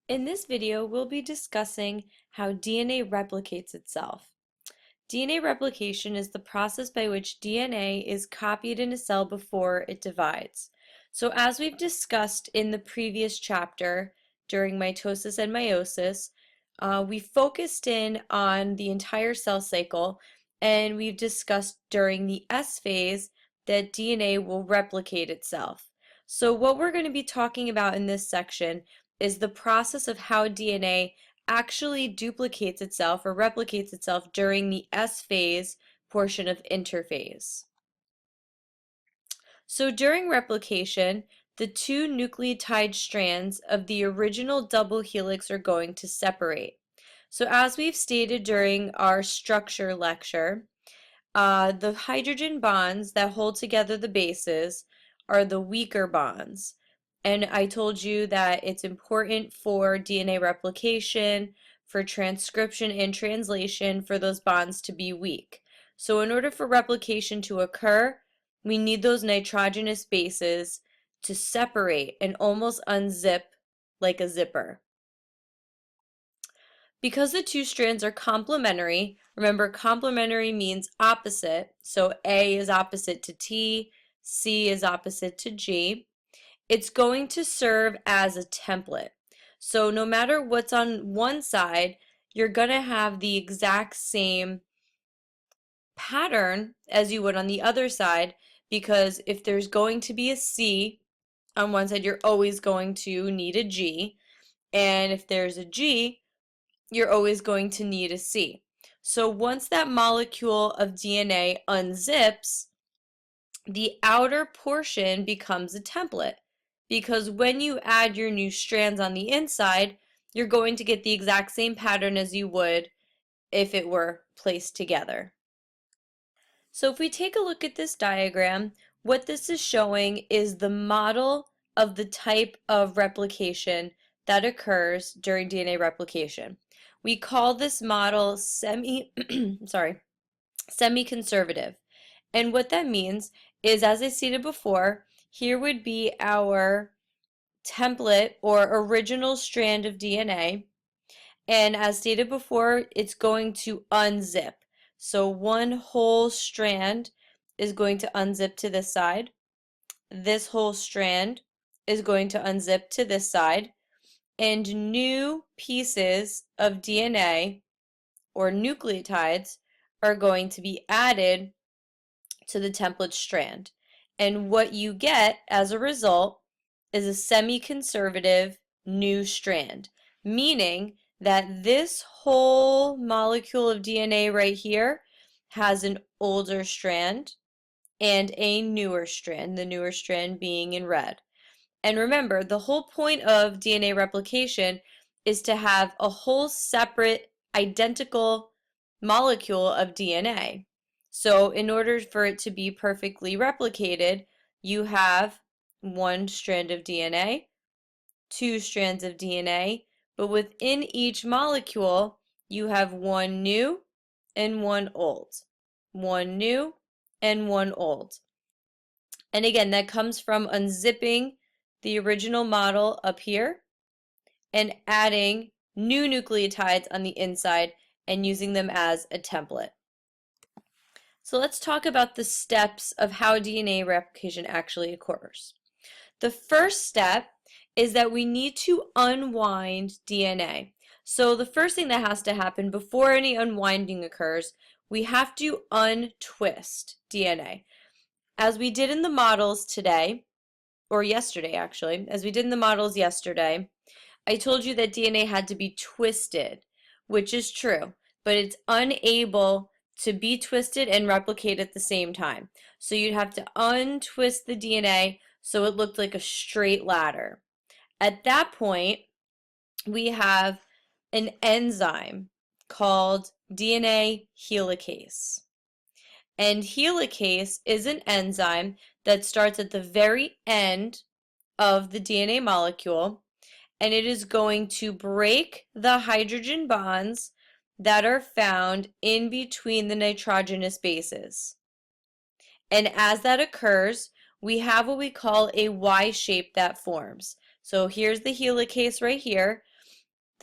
In this video, we'll be discussing how DNA replicates itself. DNA replication is the process by which DNA is copied in a cell before it divides. So as we've discussed in the previous chapter during mitosis and meiosis, we focused in on the entire cell cycle, and we've discussed during the S phase that DNA will replicate itself. So what we're going to be talking about in this section is the process of how DNA actually duplicates itself or replicates itself during the S phase portion of interphase. So during replication, the two nucleotide strands of the original double helix are going to separate. So as we've stated during our structure lecture, the hydrogen bonds that hold together the bases are the weaker bonds. And I told you that it's important for DNA replication, for transcription and translation, for those bonds to be weak. So in order for replication to occur, we need those nitrogenous bases to separate and almost unzip like a zipper. Because the two strands are complementary, remember complementary means opposite, so A is opposite to T, C is opposite to G, it's going to serve as a template. So no matter what's on one side, you're going to have the exact same pattern as you would on the other side, because if there's going to be a C on one side, you're always going to need a G, and if there's a G, you're always going to need a C. So once that molecule of DNA unzips, the outer portion becomes a template, because when you add your new strands on the inside, you're going to get the exact same pattern as you would if it were placed together. So if we take a look at this diagram, what this is showing is the model of the type of replication that occurs during DNA replication. We call this model semi-conservative. And what that means is, as I stated before, here would be our template or original strand of DNA. And as stated before, it's going to unzip. So one whole strand is going to unzip to this side. This whole strand is going to unzip to this side. And new pieces of DNA or nucleotides are going to be added to the template strand. And what you get as a result is a semi-conservative new strand, meaning that this whole molecule of DNA right here has an older strand and a newer strand, the newer strand being in red. And remember, the whole point of DNA replication is to have a whole separate identical molecule of DNA. So in order for it to be perfectly replicated, you have one strand of DNA, two strands of DNA, but within each molecule, you have one new and one old. One new and one old. And again, that comes from unzipping the original model up here and adding new nucleotides on the inside and using them as a template. So let's talk about the steps of how DNA replication actually occurs. The first step is that we need to unwind DNA. So the first thing that has to happen before any unwinding occurs, we have to untwist DNA. As we did in the models today, or yesterday actually, as we did in the models yesterday, I told you that DNA had to be twisted, which is true, but it's unable to be twisted and replicate at the same time. So you'd have to untwist the DNA so it looked like a straight ladder. At that point, we have an enzyme called DNA helicase. And helicase is an enzyme that starts at the very end of the DNA molecule, and it is going to break the hydrogen bonds that are found in between the nitrogenous bases. And as that occurs, we have what we call a Y shape that forms. So here's the helicase right here,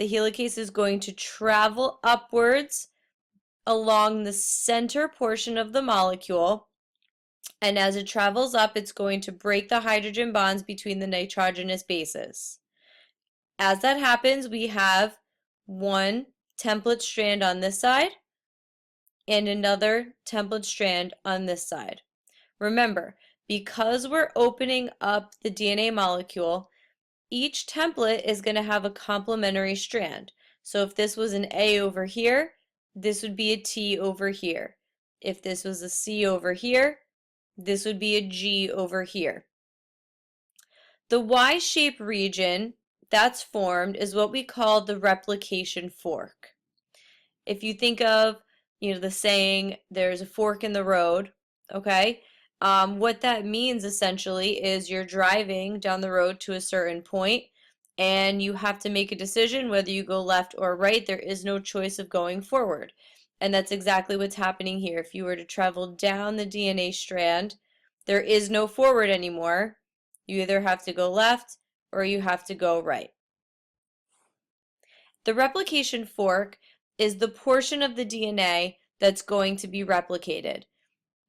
the helicase is going to travel upwards along the center portion of the molecule, and as it travels up, it's going to break the hydrogen bonds between the nitrogenous bases. As that happens, we have one template strand on this side and another template strand on this side. Remember, because we're opening up the DNA molecule, each template is going to have a complementary strand. So if this was an A over here, this would be a T over here. If this was a C over here, this would be a G over here. The Y-shaped region that's formed is what we call the replication fork. If you think of, the saying, there's a fork in the road, okay? What that means essentially is you're driving down the road to a certain point and you have to make a decision whether you go left or right. There is no choice of going forward. And that's exactly what's happening here. If you were to travel down the DNA strand, there is no forward anymore. You either have to go left or you have to go right. The replication fork is the portion of the DNA that's going to be replicated.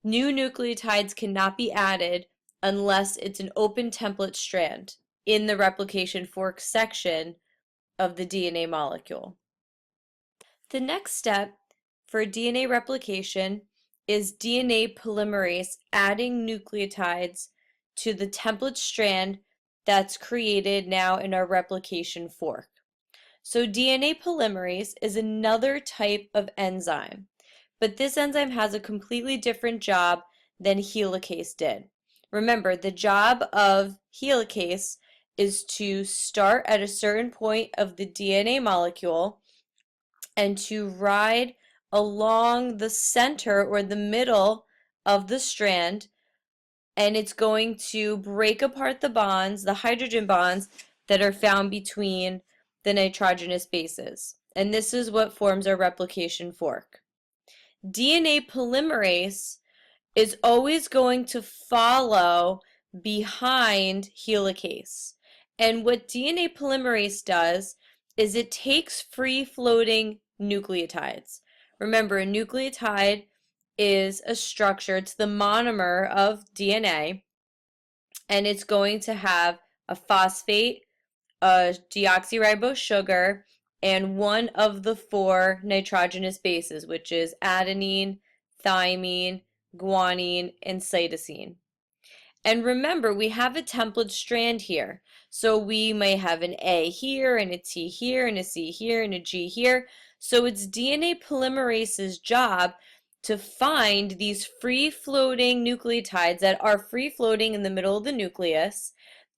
New nucleotides cannot be added unless it's an open template strand in the replication fork section of the DNA molecule. The next step for DNA replication is DNA polymerase adding nucleotides to the template strand that's created now in our replication fork. So DNA polymerase is another type of enzyme, but this enzyme has a completely different job than helicase did. Remember, the job of helicase is to start at a certain point of the DNA molecule and to ride along the center or the middle of the strand, and it's going to break apart the bonds, the hydrogen bonds that are found between the nitrogenous bases. And this is what forms our replication fork. DNA polymerase is always going to follow behind helicase. And what DNA polymerase does is it takes free-floating nucleotides. Remember, a nucleotide is a structure, it's the monomer of DNA, and it's going to have a phosphate, a deoxyribose sugar, and one of the four nitrogenous bases, which is adenine, thymine, guanine, and cytosine. And remember, we have a template strand here. So we may have an A here, and a T here, and a C here, and a G here. So it's DNA polymerase's job to find these free-floating nucleotides that are free-floating in the middle of the nucleus,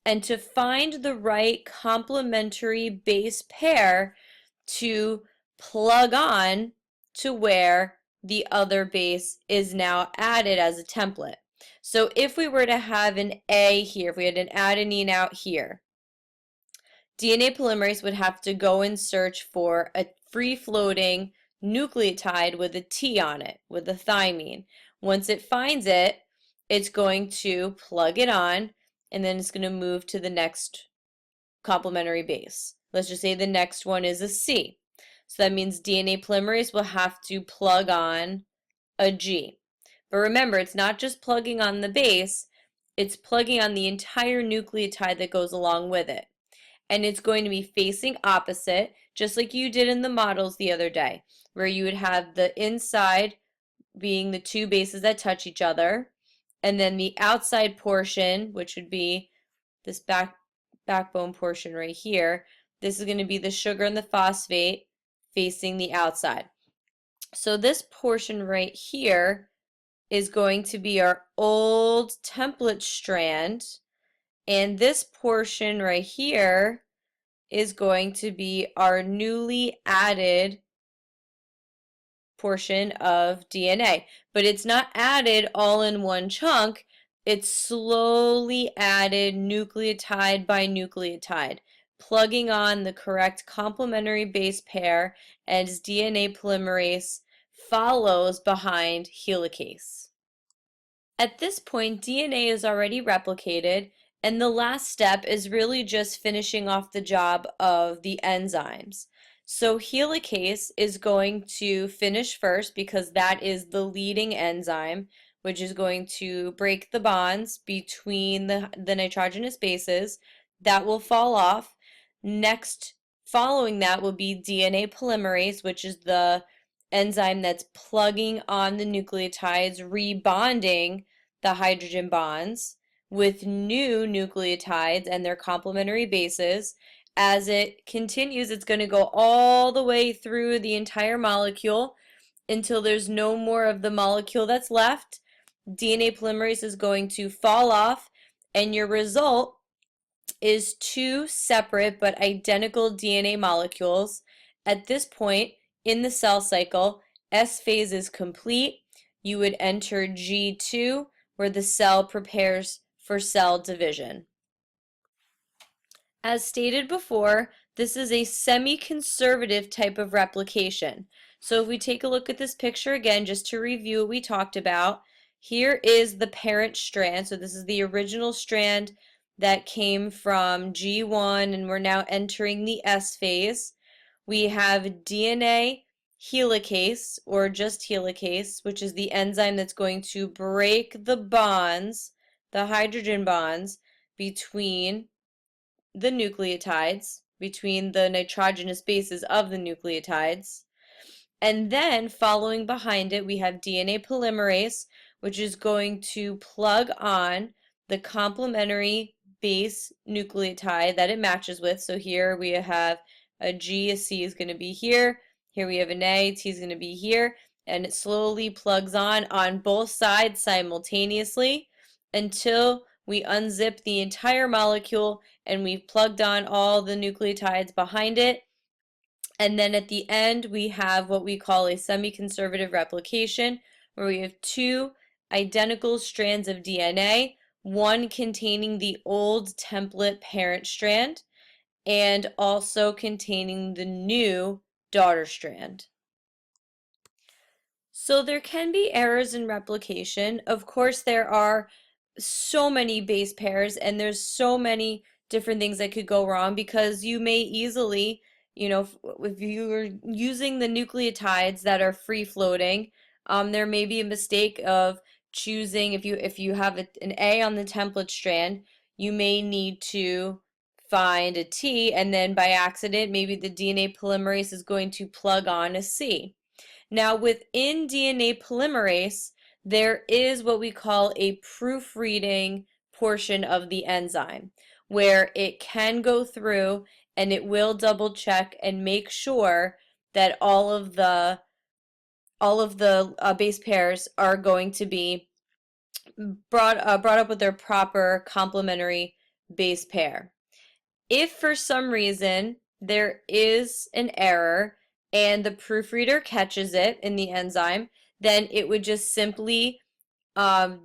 and to find the right complementary base pair to plug on to where the other base is now added as a template. So if we were to have an A here, if we had an adenine out here, DNA polymerase would have to go and search for a free-floating nucleotide with a T on it, with a thymine. Once it finds it, it's going to plug it on, and then it's going to move to the next complementary base. Let's just say the next one is a C. So that means DNA polymerase will have to plug on a G. But remember, it's not just plugging on the base, it's plugging on the entire nucleotide that goes along with it. And it's going to be facing opposite, just like you did in the models the other day, where you would have the inside being the two bases that touch each other, and then the outside portion, which would be this backbone portion right here, this is going to be the sugar and the phosphate facing the outside. So this portion right here is going to be our old template strand, and this portion right here is going to be our newly added portion of DNA. But it's not added all in one chunk, it's slowly added nucleotide by nucleotide, plugging on the correct complementary base pair as DNA polymerase follows behind helicase. At this point, DNA is already replicated, and the last step is really just finishing off the job of the enzymes. So helicase is going to finish first because that is the leading enzyme, which is going to break the bonds between the nitrogenous bases. That will fall off. Next, following that will be DNA polymerase, which is the enzyme that's plugging on the nucleotides, rebonding the hydrogen bonds with new nucleotides and their complementary bases. As it continues, it's going to go all the way through the entire molecule until there's no more of the molecule that's left. DNA polymerase is going to fall off, and your result is two separate but identical DNA molecules. At this point in the cell cycle, S phase is complete. You would enter G2, where the cell prepares for cell division. As stated before, this is a semi-conservative type of replication. So if we take a look at this picture again, just to review what we talked about, here is the parent strand. So this is the original strand that came from G1, and we're now entering the S phase. We have DNA helicase, or just helicase, which is the enzyme that's going to break the bonds, the hydrogen bonds, between the nucleotides, between the nitrogenous bases of the nucleotides. And then following behind it, we have DNA polymerase, which is going to plug on the complementary base nucleotide that it matches with. So here we have a G, a C is going to be here. Here we have an A, T is going to be here. And it slowly plugs on both sides simultaneously until we unzip the entire molecule and we've plugged on all the nucleotides behind it. And then at the end, we have what we call a semi-conservative replication, where we have two identical strands of DNA, one containing the old template parent strand and also containing the new daughter strand. So there can be errors in replication. Of course, there are so many base pairs and there's so many different things that could go wrong because you may easily, if you're using the nucleotides that are free floating, there may be a mistake of choosing, if you have an A on the template strand, you may need to find a T, and then by accident, maybe the DNA polymerase is going to plug on a C. Now, within DNA polymerase, there is what we call a proofreading portion of the enzyme where it can go through and it will double check and make sure that all of the base pairs are going to be brought up with their proper complementary base pair. If for some reason there is an error and the proofreader catches it in the enzyme, then it would just simply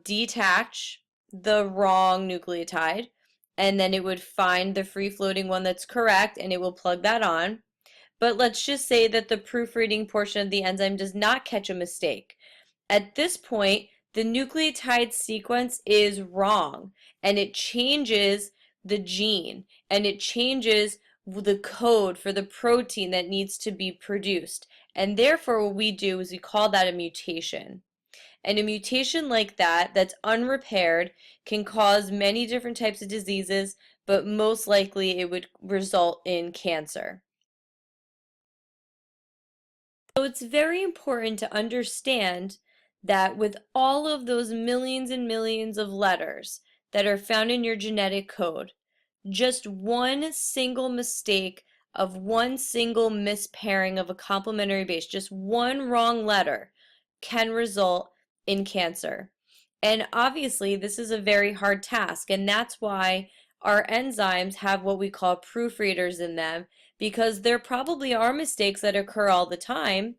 detach the wrong nucleotide, and then it would find the free-floating one that's correct, and it will plug that on. But let's just say that the proofreading portion of the enzyme does not catch a mistake. At this point, the nucleotide sequence is wrong, and it changes the gene, and it changes the code for the protein that needs to be produced. And therefore, what we do is we call that a mutation. And a mutation like that, that's unrepaired, can cause many different types of diseases, but most likely it would result in cancer. So it's very important to understand that with all of those millions and millions of letters that are found in your genetic code, just one single mistake of one single mispairing of a complementary base, just one wrong letter, can result in cancer. And obviously, this is a very hard task, and that's why our enzymes have what we call proofreaders in them, because there probably are mistakes that occur all the time,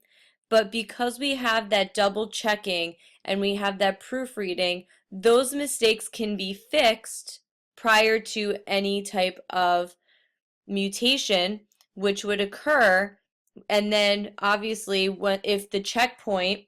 but because we have that double checking and we have that proofreading, those mistakes can be fixed prior to any type of mutation which would occur. And then obviously if the checkpoint,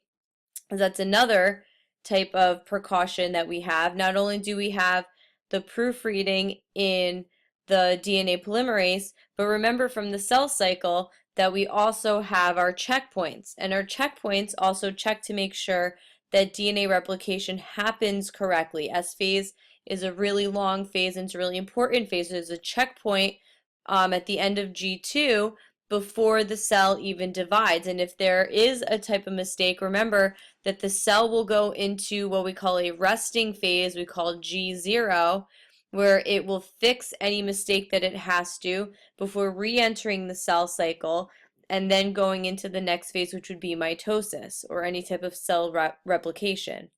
that's another type of precaution that we have. Not only do we have the proofreading in the DNA polymerase, but remember from the cell cycle that we also have our checkpoints. And our checkpoints also check to make sure that DNA replication happens correctly. S phase is a really long phase and it's a really important phase. There's a checkpoint at the end of G2 before the cell even divides. And if there is a type of mistake, remember that the cell will go into what we call a resting phase, we call G0, where it will fix any mistake that it has to before re-entering the cell cycle and then going into the next phase, which would be mitosis or any type of cell replication.